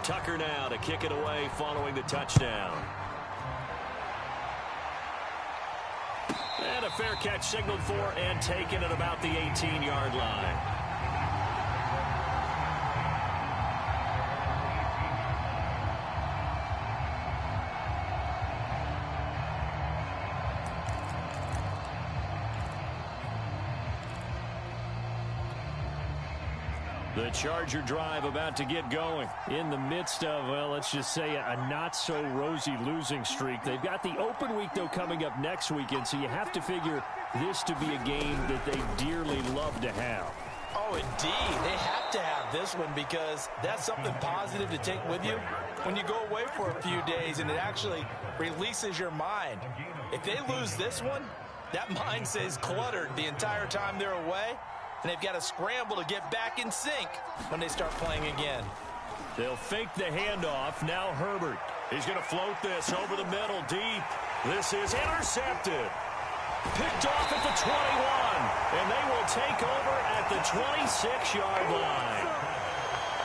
Tucker now to kick it away following the touchdown. And a fair catch signaled for and taken at about the 18-yard line. The Charger drive about to get going in the midst of, well, let's just say a not-so-rosy losing streak. They've got the open week, though, coming up next weekend, so you have to figure this to be a game that they dearly love to have. Oh, indeed. They have to have this one because that's something positive to take with you when you go away for a few days, and it actually releases your mind. If they lose this one, that mind stays cluttered the entire time they're away, and they've got to scramble to get back in sync when they start playing again. They'll fake the handoff. Now Herbert. He's going to float this over the middle deep. This is intercepted. Picked off at the 21. And they will take over at the 26-yard line.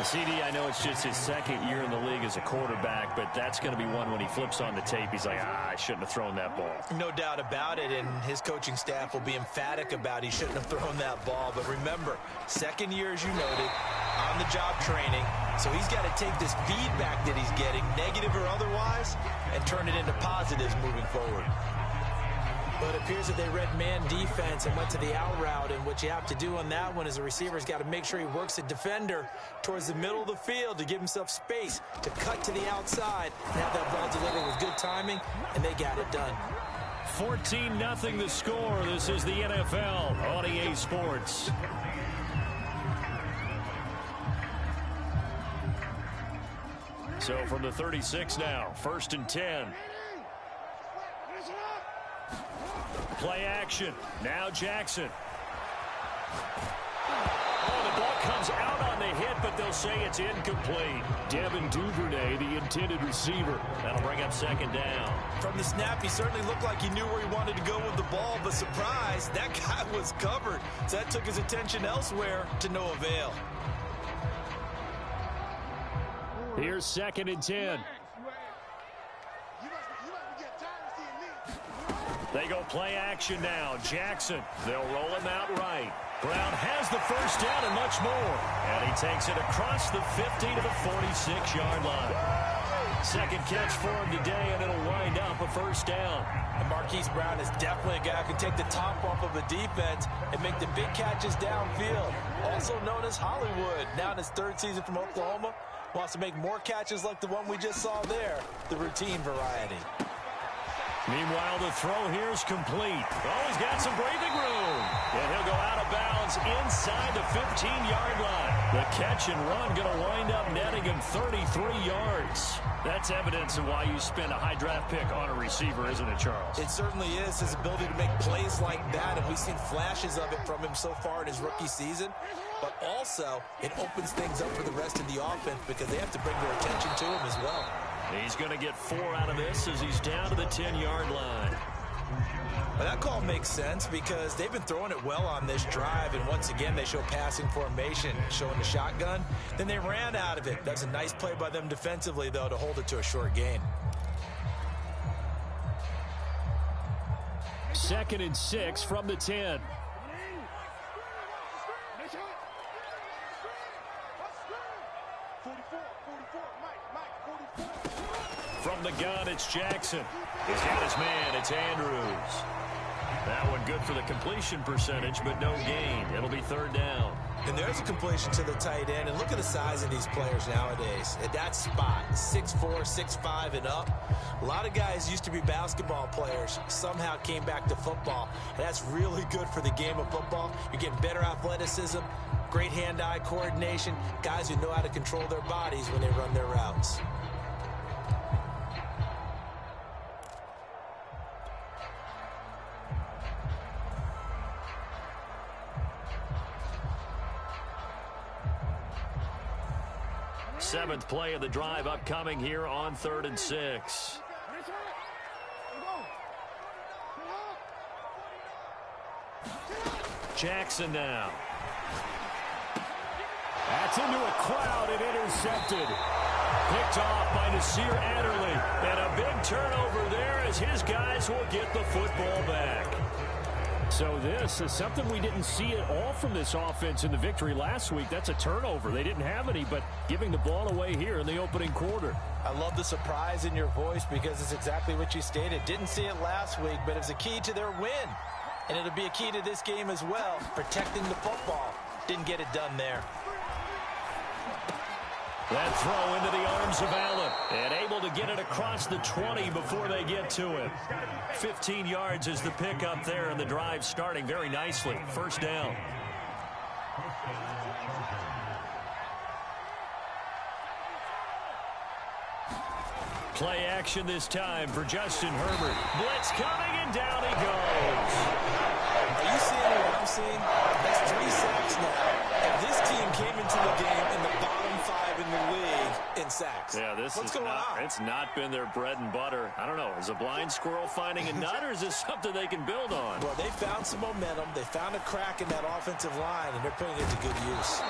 CD, I know it's just his second year in the league as a quarterback, but that's going to be one when he flips on the tape. He's like, I shouldn't have thrown that ball. No doubt about it, and his coaching staff will be emphatic about he shouldn't have thrown that ball. But remember, second year, as you noted, on-the-job training, so he's got to take this feedback that he's getting, negative or otherwise, and turn it into positives moving forward. But it appears that they read man defense and went to the out route, and what you have to do on that one is the receiver's got to make sure he works the defender towards the middle of the field to give himself space to cut to the outside and have that ball delivered with good timing, and they got it done. 14-0 the score. This is the NFL on EA Sports. So from the 36 now, 1st and 10. Play action. Now Jackson. Oh, the ball comes out on the hit, but they'll say it's incomplete. Devin Duvernay, the intended receiver. That'll bring up 2nd down. From the snap, he certainly looked like he knew where he wanted to go with the ball, but surprise, that guy was covered. So that took his attention elsewhere to no avail. Here's 2nd and 10. They go play action now. Jackson, they'll roll him out right. Brown has the 1st down and much more. And he takes it across the 50 to the 46-yard line. 2nd catch for him today, and it'll wind up a 1st down. And Marquise Brown is definitely a guy who can take the top off of a defense and make the big catches downfield. Also known as Hollywood, now in his 3rd season from Oklahoma. Wants to make more catches like the one we just saw there, the routine variety. Meanwhile, the throw here is complete. Oh, he's got some breathing room. And he'll go out of bounds inside the 15-yard line. The catch and run going to wind up netting him 33 yards. That's evidence of why you spend a high draft pick on a receiver, isn't it, Charles? It certainly is, his ability to make plays like that, and we've seen flashes of it from him so far in his rookie season. But also, it opens things up for the rest of the offense because they have to bring their attention to him as well. He's going to get 4 out of this as he's down to the 10-yard line. Well, that call makes sense because they've been throwing it well on this drive, and once again they show passing formation, showing the shotgun. Then they ran out of it. That's a nice play by them defensively, though, to hold it to a short gain. 2nd and 6 from the 10. From the gun, it's Jackson. He's got his man. It's Andrews. That one good for the completion percentage, but no gain. It'll be 3rd down. And there's a completion to the tight end. And look at the size of these players nowadays. At that spot, 6'4", 6'5", and up. A lot of guys used to be basketball players, somehow came back to football. And that's really good for the game of football. You're getting better athleticism, great hand-eye coordination, guys who know how to control their bodies when they run their routes. Seventh play of the drive upcoming here on 3rd and 6. Jackson now. That's into a crowd and intercepted. Picked off by Nasir Adderley. And a big turnover there as his guys will get the football back. So this is something we didn't see at all from this offense in the victory last week. That's a turnover. They didn't have any, but giving the ball away here in the opening quarter. I love the surprise in your voice because it's exactly what you stated. Didn't see it last week, but it's a key to their win. And it'll be a key to this game as well, protecting the football. Didn't get it done there. That throw into the arms of Allen. And able to get it across the 20 before they get to him. 15 yards is the pickup there, and the drive starting very nicely. First down. Play action this time for Justin Herbert. Blitz coming, and down he goes. Are you seeing what I'm seeing? That's 3 sacks now. And this team came into the game in the bottom 5 in the league in sacks. Yeah, what's going on? It's not been their bread and butter. I don't know. Is a blind squirrel finding a nut, or is this something they can build on? Well, they found some momentum. They found a crack in that offensive line, and they're putting it to good use.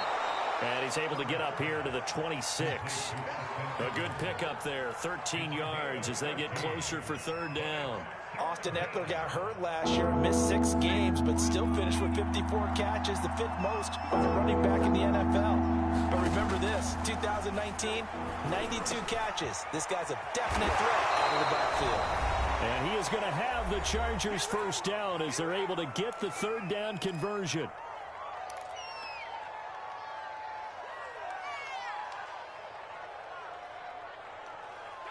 And he's able to get up here to the 26. A good pickup there, 13 yards as they get closer for third down. Austin Eckler got hurt last year and missed 6 games, but still finished with 54 catches, the 5th most of a running back in the NFL. But remember this, 2019, 92 catches. This guy's a definite threat out of the backfield. And he is going to have the Chargers first down as they're able to get the third down conversion.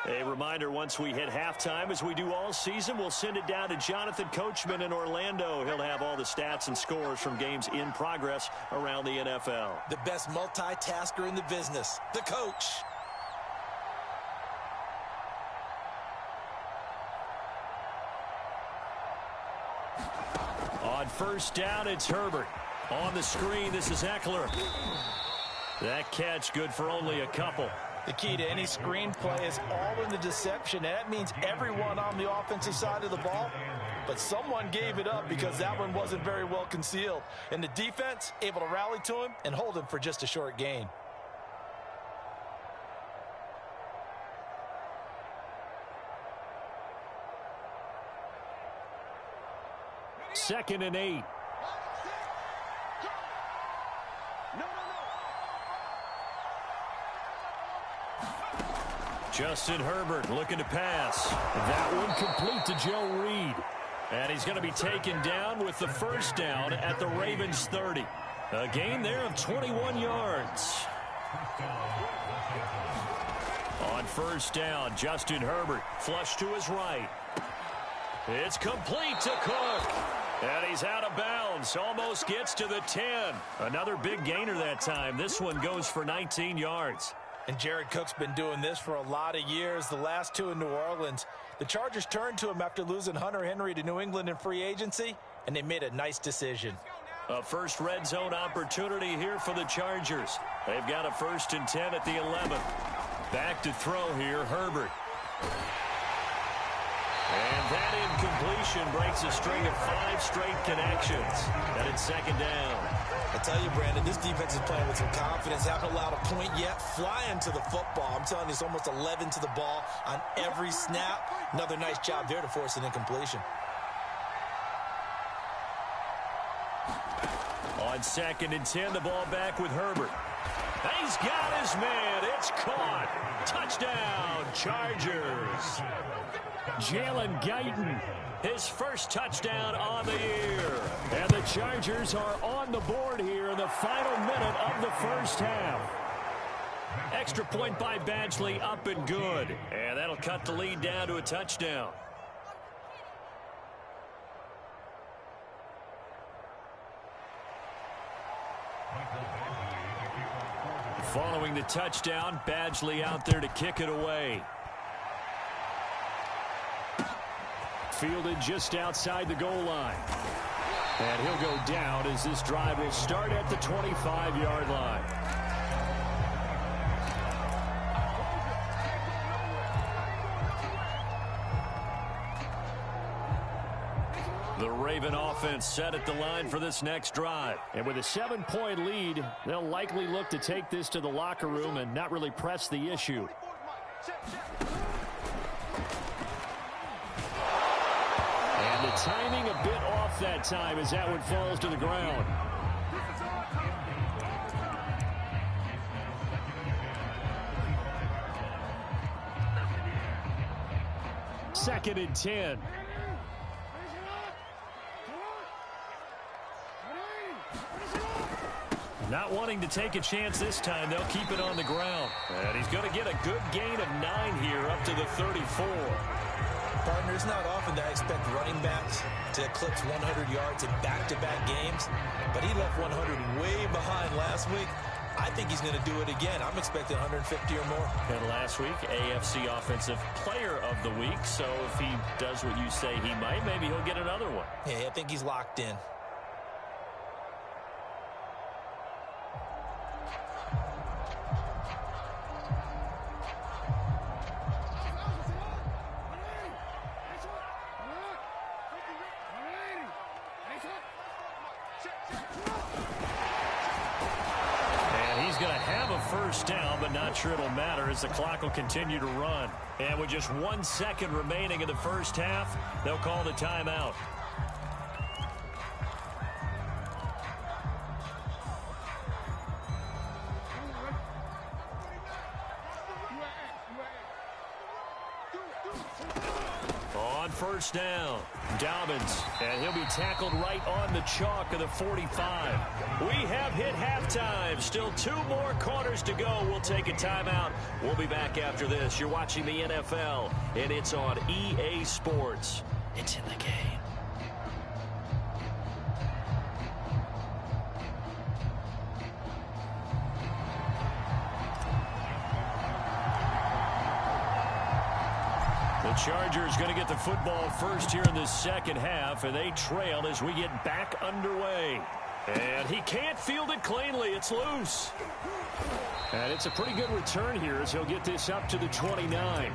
A reminder, once we hit halftime, as we do all season, we'll send it down to Jonathan Coachman in Orlando. He'll have all the stats and scores from games in progress around the NFL. The best multitasker in the business, the coach. On first down, it's Herbert. On the screen, this is Eckler. That catch good for only a couple. The key to any screenplay is all in the deception. And that means everyone on the offensive side of the ball. But someone gave it up because that one wasn't very well concealed. And the defense able to rally to him and hold him for just a short gain. Second and 8. Justin Herbert looking to pass. That one complete to Joe Reed. And he's going to be taken down with the first down at the Ravens 30. A gain there of 21 yards. On first down, Justin Herbert flush to his right. It's complete to Cook. And he's out of bounds. Almost gets to the 10. Another big gainer that time. This one goes for 19 yards. And Jared Cook's been doing this for a lot of years, the last 2 in New Orleans. The Chargers turned to him after losing Hunter Henry to New England in free agency, and they made a nice decision. A first red zone opportunity here for the Chargers. They've got a 1st and 10 at the 11. Back to throw here, Herbert. And that incompletion breaks a string of 5 straight connections. And it's second down. I tell you, Brandon, this defense is playing with some confidence. Haven't allowed a point yet. Flying to the football. I'm telling you, it's almost 11 to the ball on every snap. Another nice job there to force an incompletion. On 2nd and 10, the ball back with Herbert. He's got his man. It's caught. Touchdown, Chargers. Jalen Guyton, his first touchdown on the year. And the Chargers are on the board here in the final minute of the first half. Extra point by Badgley, up and good. And that'll cut the lead down to a touchdown. Following the touchdown, Badgley out there to kick it away. Fielded just outside the goal line. And he'll go down as this drive will start at the 25-yard line. The Raven offense set at the line for this next drive. And with a 7-point lead, they'll likely look to take this to the locker room and not really press the issue. And the timing a bit off that time as that one falls to the ground. Second and 10. Not wanting to take a chance this time, they'll keep it on the ground. And he's going to get a good gain of 9 here up to the 34. Partner, it's not often that I expect running backs to eclipse 100 yards in back-to-back games, but he left 100 way behind last week. I think he's going to do it again. I'm expecting 150 or more. And last week, AFC Offensive Player of the Week. So if he does what you say he might, maybe he'll get another one. Yeah, I think he's locked in. First down, but not sure it'll matter as the clock will continue to run. And with just 1 second remaining in the first half, they'll call the timeout. On first down, Dobbins, and he'll be tackled right on the chalk of the 45. We have hit halftime. Still 2 more quarters to go. We'll take a timeout. We'll be back after this. You're watching the NFL, and it's on EA Sports. It's in the game. The Chargers going to get the football first here in the second half, and they trail as we get back underway. And he can't field it cleanly. It's loose. And it's a pretty good return here as he'll get this up to the 29.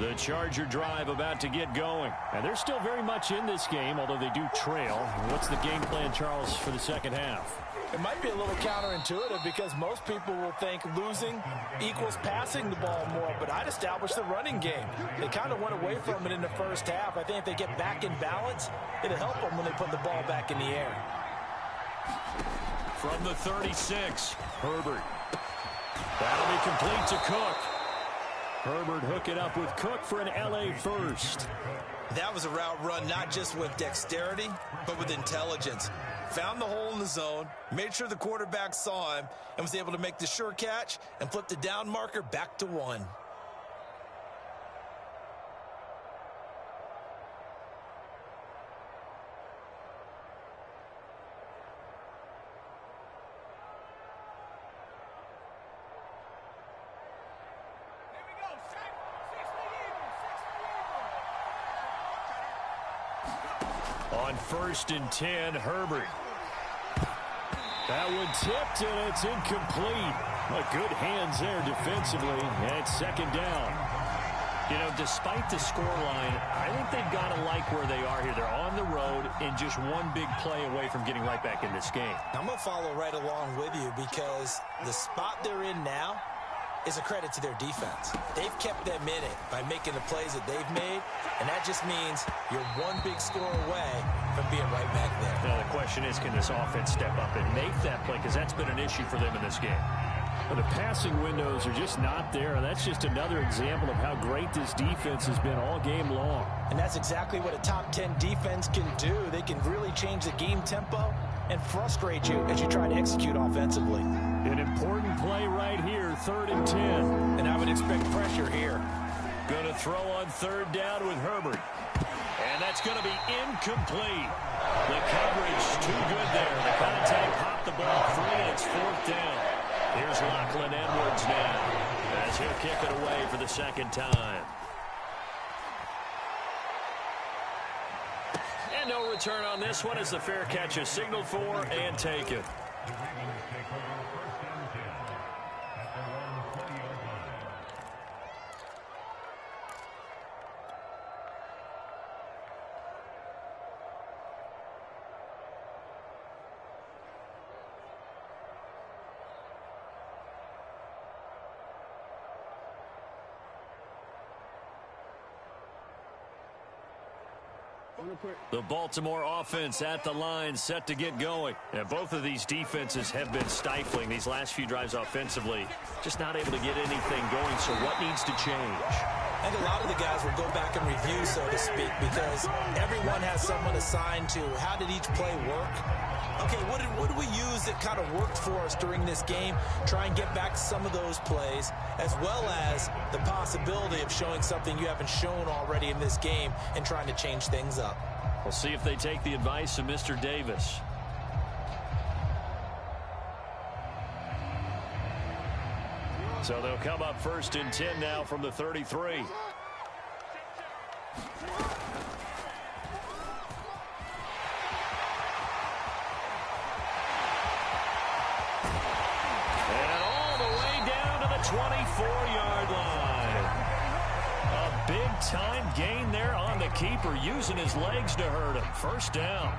The Charger drive about to get going. And they're still very much in this game, although they do trail. What's the game plan, Charles, for the second half? It might be a little counterintuitive because most people will think losing equals passing the ball more, but I'd establish the running game. They kind of went away from it in the first half. I think if they get back in balance, it'll help them when they put the ball back in the air. From the 36, Herbert. That'll be complete to Cook. Herbert hooking up with Cook for an LA first. That was a route run not just with dexterity, but with intelligence. Found the hole in the zone, made sure the quarterback saw him, and was able to make the sure catch and flip the down marker back to 1. On 1st and 10, Herbert. That one tipped, and it's incomplete. Well, good hands there defensively, and it's second down. You know, despite the scoreline, I think they've got to like where they are here. They're on the road and just one big play away from getting right back in this game. I'm going to follow right along with you because the spot they're in now is a credit to their defense. They've kept them in it by making the plays that they've made, and that just means you're one big score away from being right back there. Now, the question is, can this offense step up and make that play? Because that's been an issue for them in this game. Well, the passing windows are just not there, and that's just another example of how great this defense has been all game long. And that's exactly what a top 10 defense can do. They can really change the game tempo and frustrate you as you try to execute offensively. An important play right here, 3rd and 10. And I would expect pressure here. Going to throw on 3rd down with Herbert. And that's going to be incomplete. The coverage too good there. The contact popped the ball free, and it's 4th down. Here's Lachlan Edwards now as he'll kick it away for the second time. And no return on this one as the fair catch is signaled for and taken. The Baltimore offense at the line, set to get going. And both of these defenses have been stifling these last few drives offensively. Just not able to get anything going, so what needs to change? I think a lot of the guys will go back and review, so to speak, because everyone has someone assigned to how did each play work. Okay, what did we use that kind of worked for us during this game? Try and get back to some of those plays, as well as the possibility of showing something you haven't shown already in this game and trying to change things up. We'll see if they take the advice of Mr. Davis. So they'll come up 1st and 10 now from the 33. And all the way down to the 24-yard line. A big-time gain there on the keeper, using his legs to hurt him. 1st down.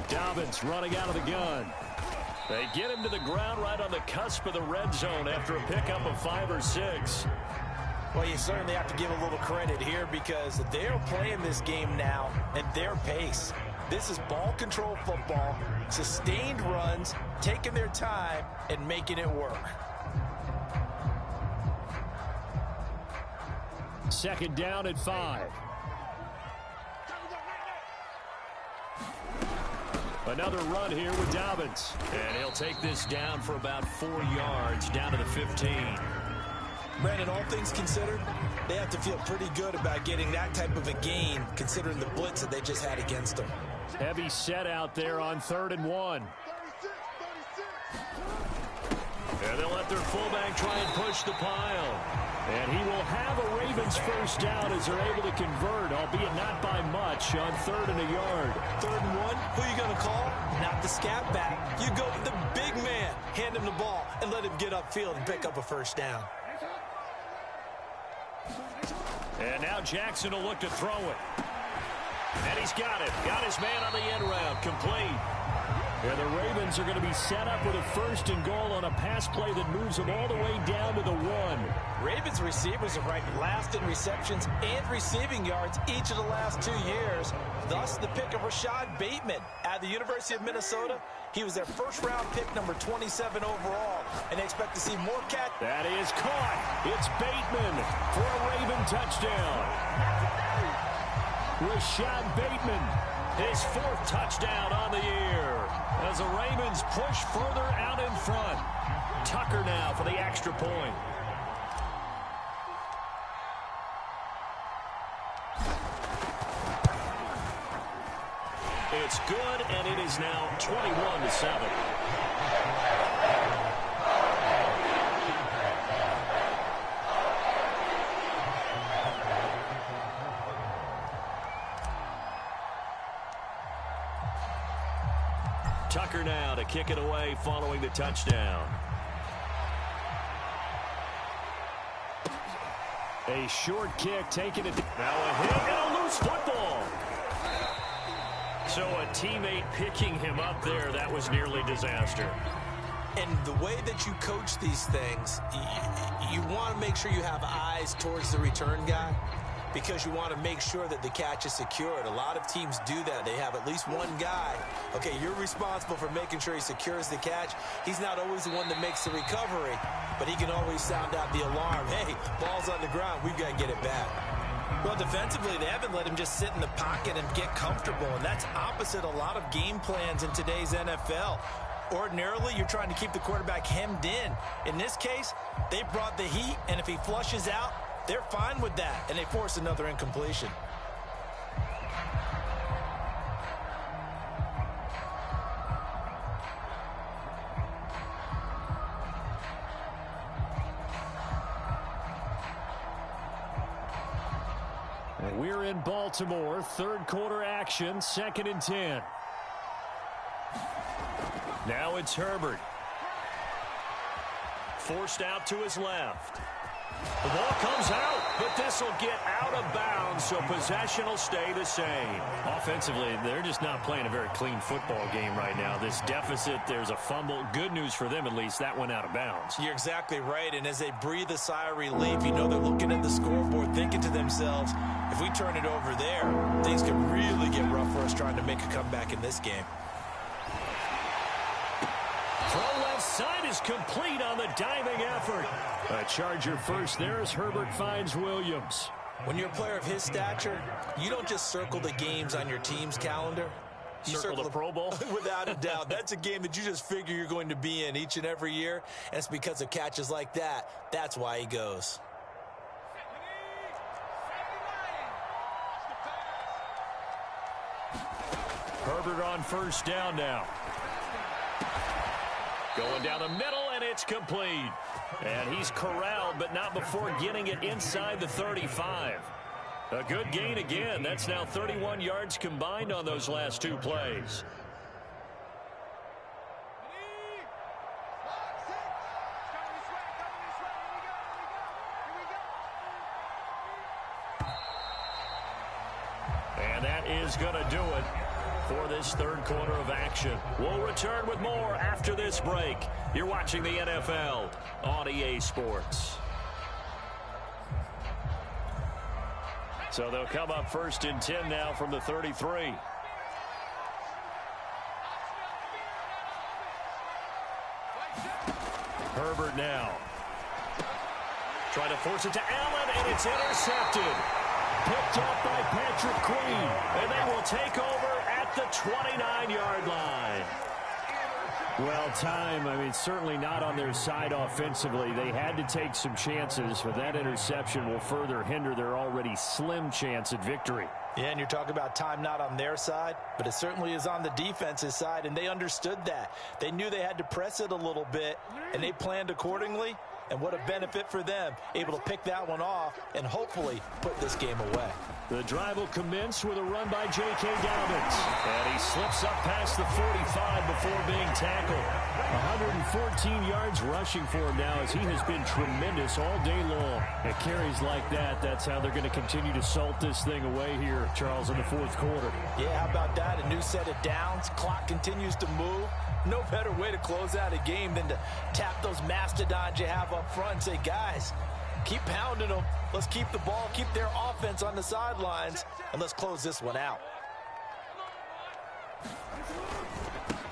Dobbins running out of the gun. They get him to the ground right on the cusp of the red zone after a pickup of 5 or 6. Well, you certainly have to give a little credit here because they're playing this game now at their pace. This is ball control football, sustained runs, taking their time, and making it work. 2nd down and 5. Another run here with Dobbins. And he'll take this down for about 4 yards, down to the 15. Brandon, all things considered, they have to feel pretty good about getting that type of a gain, considering the blitz that they just had against them. Heavy set out there on 3rd and 1. And they'll let their fullback try and push the pile. And he will have a Ravens 1st down as they're able to convert, albeit not by much, on 3rd and a yard. 3rd and 1, who are you going to call? Not the scat back. You go with the big man, hand him the ball, and let him get upfield and pick up a 1st down. And now Jackson will look to throw it. And he's got it. Got his man on the end route. Complete. And the Ravens are going to be set up with a 1st and goal on a pass play that moves them all the way down to the 1. Ravens receivers are ranked last in receptions and receiving yards each of the last 2 years. Thus, the pick of Rashad Bateman at the University of Minnesota. He was their 1st-round pick, number 27 overall, and they expect to see more catch. That is caught. It's Bateman for a Raven touchdown. Rashad Bateman, his 4th touchdown on the year, as the Ravens push further out in front. Tucker now for the extra point. It's good, and it is now 21-7. Tucker now to kick it away following the touchdown. A short kick taken it. Now a hit and a loose football. So a teammate picking him up there, that was nearly disaster. And the way that you coach these things, you want to make sure you have eyes towards the return guy, because you want to make sure that the catch is secured. A lot of teams do that. They have at least one guy. Okay, you're responsible for making sure he secures the catch. He's not always the one that makes the recovery, but he can always sound out the alarm. Hey, ball's on the ground. We've got to get it back. Well, defensively, they haven't let him just sit in the pocket and get comfortable, and that's opposite a lot of game plans in today's NFL. Ordinarily, you're trying to keep the quarterback hemmed in. In this case, they brought the heat, and if he flushes out, they're fine with that, and they force another incompletion. And we're in Baltimore, third quarter action, 2nd and 10. Now it's Herbert. Forced out to his left. The ball comes out, but this will get out of bounds, so possession will stay the same. Offensively, they're just not playing a very clean football game right now. This deficit, there's a fumble. Good news for them, at least. That went out of bounds. You're exactly right, and as they breathe a sigh of relief, you know they're looking at the scoreboard, thinking to themselves, if we turn it over there, things could really get rough for us trying to make a comeback in this game. Throw left side is complete on the diving effort. A Charger first there as Herbert finds Williams. When you're a player of his stature, you don't just circle the games on your team's calendar. You circle the Pro Bowl? Without a doubt. That's a game that you just figure you're going to be in each and every year, and it's because of catches like that. That's why he goes. Herbert on first down now. Going down the middle, and it's complete. And he's corralled, but not before getting it inside the 35. A good gain again. That's now 31 yards combined on those last two plays. And that is going to do it for this third quarter of action. We'll return with more after this break. You're watching the NFL on EA Sports. So they'll come up 1st and 10 now from the 33. Herbert now. Trying to force it to Allen, and it's intercepted. Picked up by Patrick Queen, and they will take over at the 29-yard line. Well, certainly not on their side offensively. They had to take some chances, but that interception will further hinder their already slim chance at victory. Yeah, and you're talking about time not on their side, but it certainly is on the defense's side, and they understood that. They knew they had to press it a little bit, and they planned accordingly. And what a benefit for them, able to pick that one off and hopefully put this game away. The drive will commence with a run by J.K. Dobbins. And he slips up past the 45 before being tackled. 114 yards rushing for him now as he has been tremendous all day long. At carries like that, that's how they're going to continue to salt this thing away here, Charles, in the fourth quarter. Yeah, how about that? A new set of downs. Clock continues to move. No better way to close out a game than to tap those mastodons you have up front and say, guys, keep pounding them. Let's keep the ball, keep their offense on the sidelines, and let's close this one out.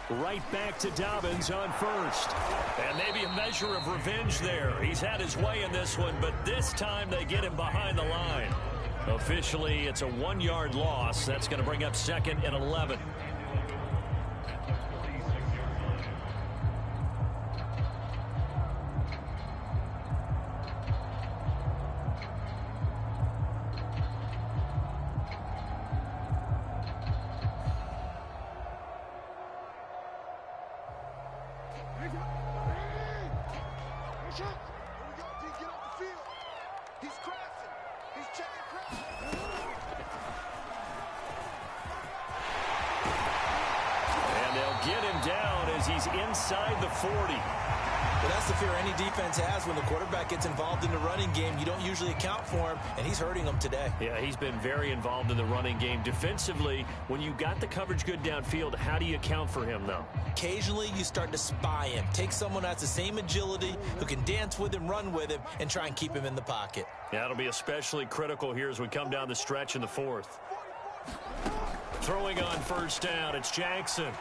Right back to Dobbins on first. And maybe a measure of revenge there. He's had his way in this one, but this time they get him behind the line. Officially, it's a 1-yard loss. That's going to bring up 2nd and 11. Inside the 40. Well, that's the fear any defense has when the quarterback gets involved in the running game. You don't usually account for him, and he's hurting them today. Yeah, he's been very involved in the running game. Defensively, when you got the coverage good downfield, how do you account for him, though? Occasionally, you start to spy him. Take someone who has the same agility, who can dance with him, run with him, and try and keep him in the pocket. Yeah, that'll be especially critical here as we come down the stretch in the fourth. Throwing on first down, it's Jackson.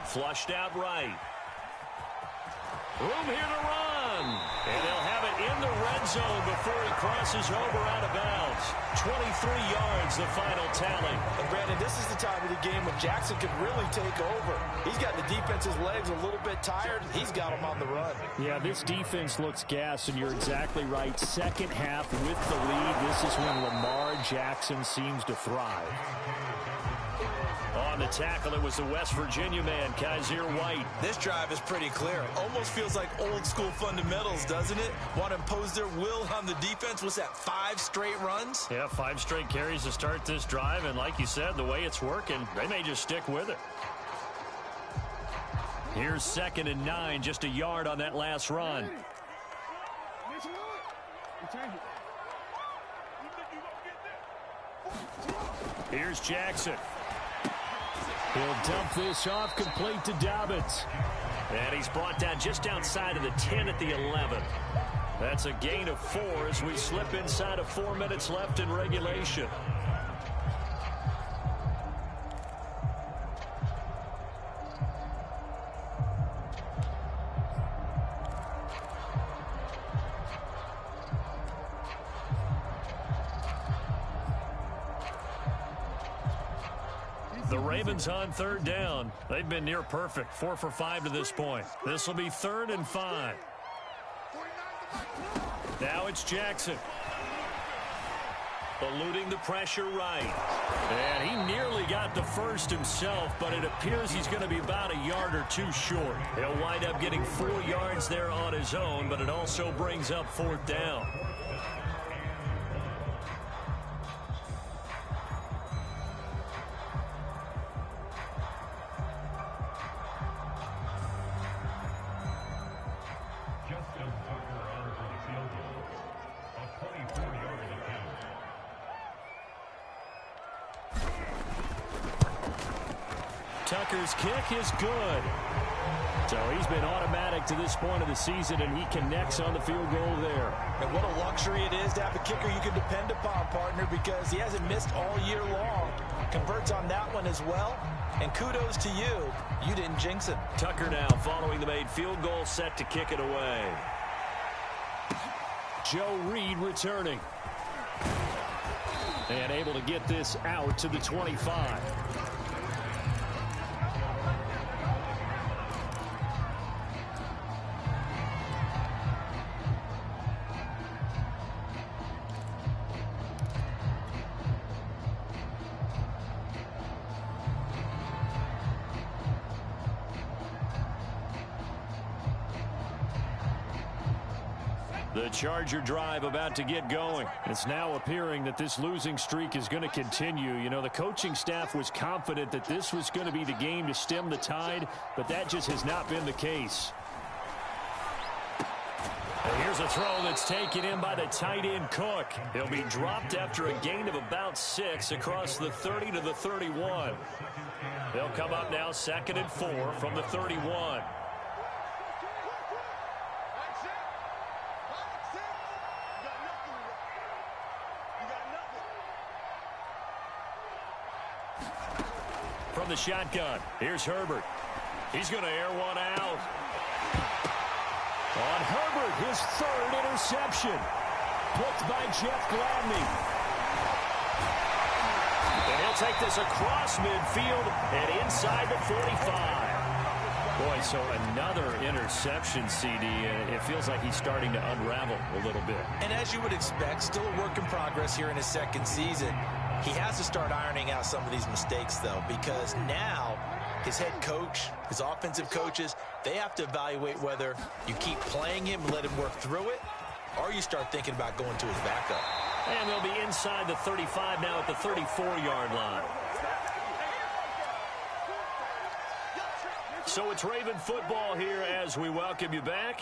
Flushed out right. Room here to run. And they'll have it in the red zone before he crosses over out of bounds. 23 yards, the final tally. And Brandon, this is the time of the game when Jackson could really take over. He's got the defense's legs a little bit tired. He's got them on the run. Yeah, this defense looks gassed, and you're exactly right. Second half with the lead, this is when Lamar Jackson seems to thrive. On the tackle, it was the West Virginia man, Kaiser White. This drive is pretty clear. Almost feels like old school fundamentals, doesn't it? Want to impose their will on the defense. What's that, 5 straight runs? Yeah, 5 straight carries to start this drive, and like you said, the way it's working, they may just stick with it. Here's 2nd and 9, just a yard on that last run. Here's Jackson. He'll dump this off, complete to Dobbins. And he's brought down just outside of the 10 at the 11. That's a gain of 4 as we slip inside of 4 minutes left in regulation. The Ravens on 3rd down. They've been near perfect. 4 for 5 to this point. This will be 3rd and 5. Now it's Jackson. Eluding the pressure right. And he nearly got the first himself, but it appears he's going to be about a yard or 2 short. He'll wind up getting 4 yards there on his own, but it also brings up 4th down. Tucker's kick is good. So he's been automatic to this point of the season, and he connects on the field goal there. And what a luxury it is to have a kicker you can depend upon, partner, because he hasn't missed all year long. Converts on that one as well. And kudos to you. You didn't jinx him. Tucker now following the made field goal, set to kick it away. Joe Reed returning. And able to get this out to the 25. The Charger drive about to get going. It's now appearing that this losing streak is going to continue. You know, the coaching staff was confident that this was going to be the game to stem the tide, but that just has not been the case. And here's a throw that's taken in by the tight end Cook. He'll be dropped after a gain of about 6 across the 30 to the 31. They'll come up now 2nd and 4 from the 31. From the shotgun, here's Herbert. He's going to air one out. On Herbert, his 3rd interception. Picked by Jeff Gladney. And he'll take this across midfield and inside the 45. Boy, so another interception, CD. It feels like he's starting to unravel a little bit. And as you would expect, still a work in progress here in his 2nd season. He has to start ironing out some of these mistakes, though, because now his head coach, his offensive coaches, they have to evaluate whether you keep playing him and let him work through it, or you start thinking about going to his backup. And they'll be inside the 35 now at the 34-yard line. So it's Raven football here as we welcome you back.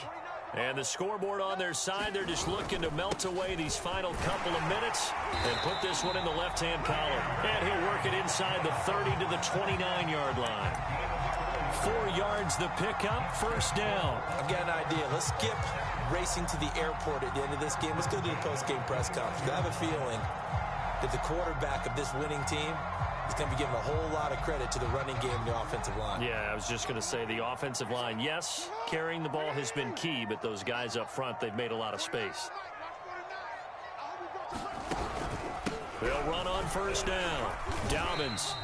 And the scoreboard on their side, they're just looking to melt away these final couple of minutes and put this one in the left-hand column. And he'll work it inside the 30 to the 29-yard line. 4 yards the pickup, 1st down. I've got an idea. Let's skip racing to the airport at the end of this game. Let's go to the post-game press conference. I have a feeling that the quarterback of this winning team is going to be giving a whole lot of credit to the running game and the offensive line. Yeah, I was just going to say the offensive line, yes, carrying the ball has been key, but those guys up front, they've made a lot of space. They'll run on first down. Dobbins.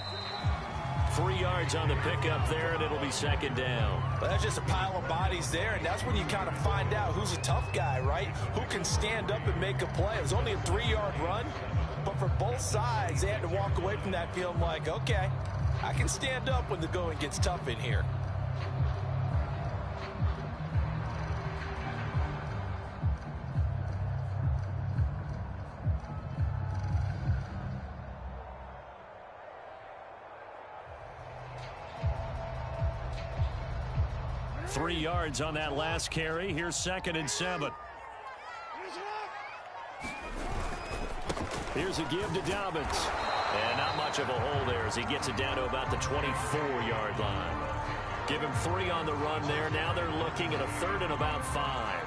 3 yards on the pickup there, and it'll be second down. Well, that's just a pile of bodies there, and that's when you kind of find out who's a tough guy, right? Who can stand up and make a play. It was only a 3-yard run, but for both sides, they had to walk away from that feeling like, okay, I can stand up when the going gets tough in here. Three yards on that last carry. Here's 2nd and 7. Here's a give to Dobbins. And not much of a hole there as he gets it down to about the 24-yard line. Give him 3 on the run there. Now they're looking at a 3rd and about 5.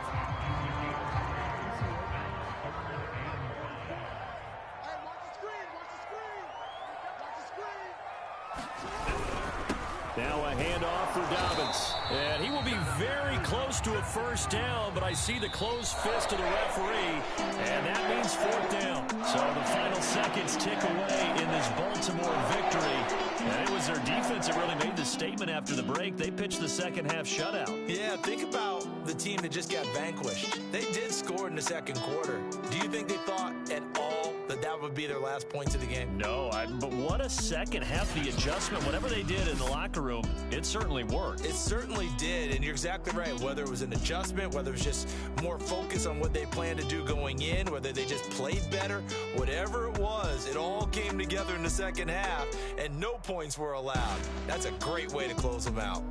Now a handoff for Dobbins. And he will be very close to a first down, but I see the closed fist of the referee, and that means 4th down. So the final seconds tick away in this Baltimore victory. And it was their defense that really made the statement after the break. They pitched the second-half shutout. Yeah, think about the team that just got vanquished. They did score in the second quarter. Do you think they thought at all that that would be their last points of the game? No, but what a second half. The adjustment, whatever they did in the locker room, it certainly worked. It certainly did, and you're exactly right. Whether it was an adjustment, whether it was just more focus on what they planned to do going in, whether they just played better, whatever it was, it all came together in the second half, and no points were allowed. That's a great way to close them out.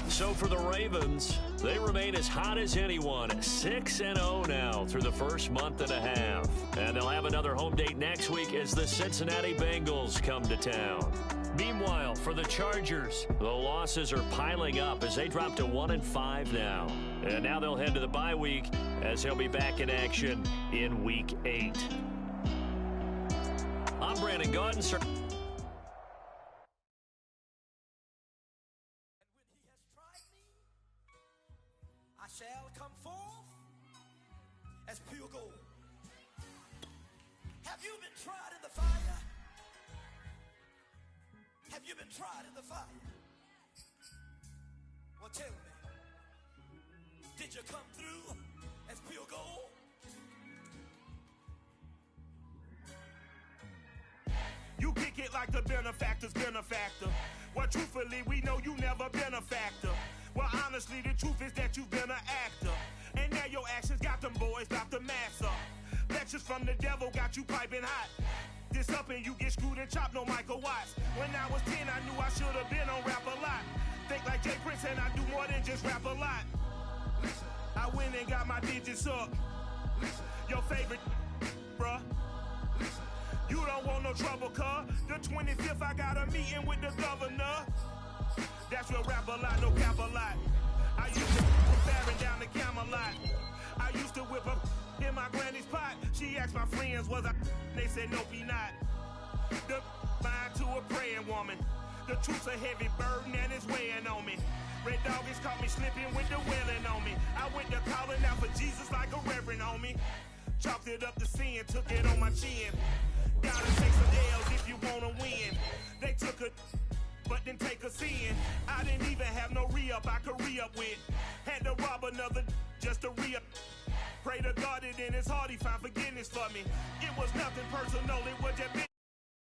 So for the Ravens, they remain as hot as anyone, 6-0 now through the first month and a half. And they'll have another home date next week as the Cincinnati Bengals come to town. Meanwhile, for the Chargers, the losses are piling up as they drop to 1-5 now. And now they'll head to the bye week as they'll be back in action in Week 8. I'm Brandon Gaudin, sir. Shall come forth as pure gold. Have you been tried in the fire? Have you been tried in the fire? Well, tell me, did you come through as pure gold? You kick it like the benefactor's benefactor. Well, truthfully, we know you never been a factor. Well, honestly, the truth is that you've been an actor. And now your actions got them boys dropped the mask up. Lectures from the devil got you piping hot. This up and you get screwed and chopped, no Michael Watts. When I was 10, I knew I should have been on rap a lot. Think like Jay Prince and I do more than just rap a lot. I went and got my digits up. Your favorite, bruh. You don't want no trouble, cuz. The 25th, I got a meeting with the governor. That's real rap a lot, no cap a lot. I used to whip Baron down the Camelot. I used to whip up in my granny's pot. She asked my friends, was I? They said, nope, he not. The mind to a praying woman. The truth's a heavy burden and it's weighing on me. Red Dog has caught me slipping with the wailing on me. I went to calling out for Jesus like a reverend on me. Chalked it up to sin, took it on my chin. Gotta take some L's if you wanna win. They took a but didn't take a sin. I didn't even have no re-up I could re-up with. Had to rob another just to re-up. Pray to God that in his heart he found forgiveness for me. It was nothing personal, it was just